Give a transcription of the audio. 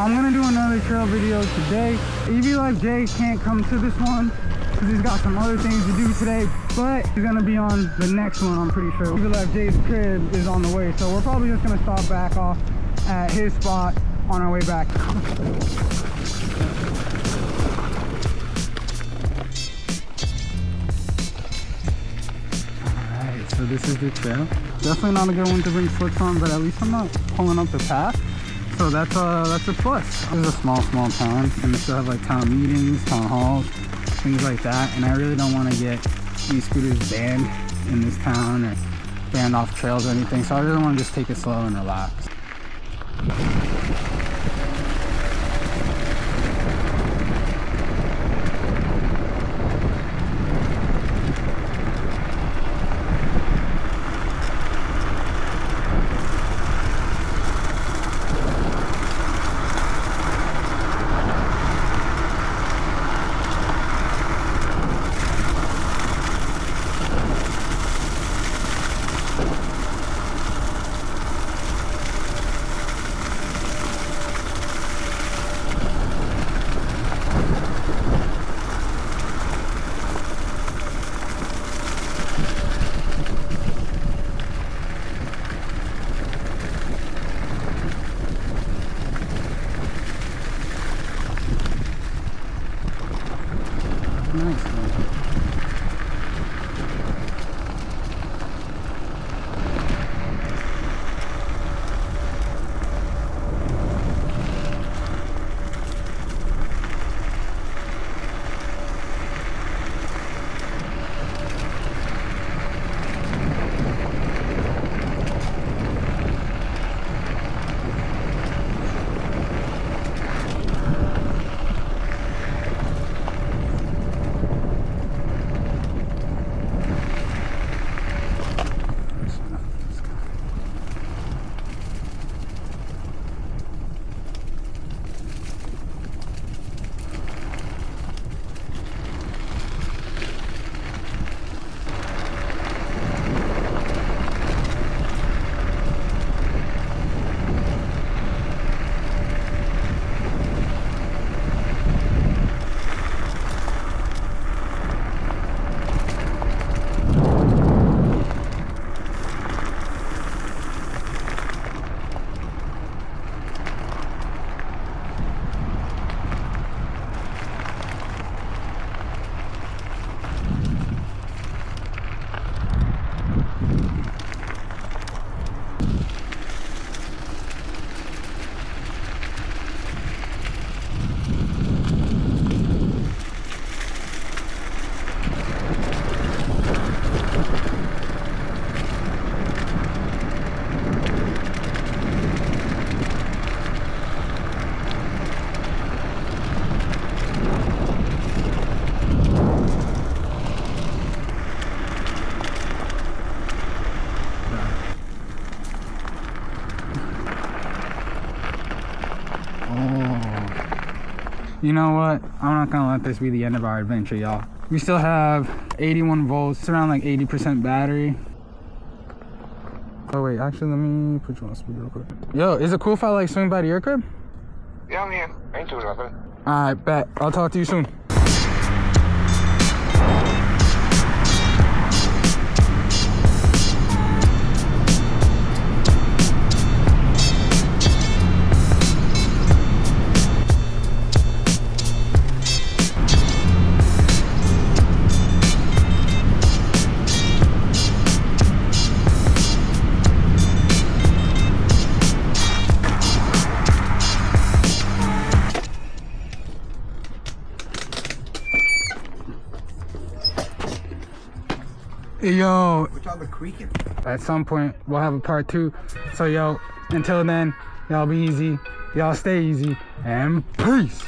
I'm gonna do another trail video today. EVLifeJays can't come to this one because he's got some other things to do today, but he's gonna be on the next one, I'm pretty sure. EVLifeJays' crib is on the way, so we're probably just gonna stop back off at his spot on our way back. Alright, so this is the trail. Definitely not a good one to bring slicks on, but at least I'm not pulling up the path. So that's a plus. This is a small town, and they still have like town meetings, town halls, things like that. And I really don't want to get e-scooters banned in this town or banned off trails or anything. So I really want to just take it slow and relax. Nice, man. You know what? I'm not gonna let this be the end of our adventure, y'all. We still have 81 volts. It's around like 80% battery. Oh wait, actually let me put you on speed real quick. Yo, is it cool if I like swing by to your crib? Yeah, I'm here. I ain't doing nothing. Alright, bet. I'll talk to you soon. Hey, yo, What y'all been creaking? at some point we'll have a part 2. So yo, until then, y'all be easy, y'all stay easy, and peace.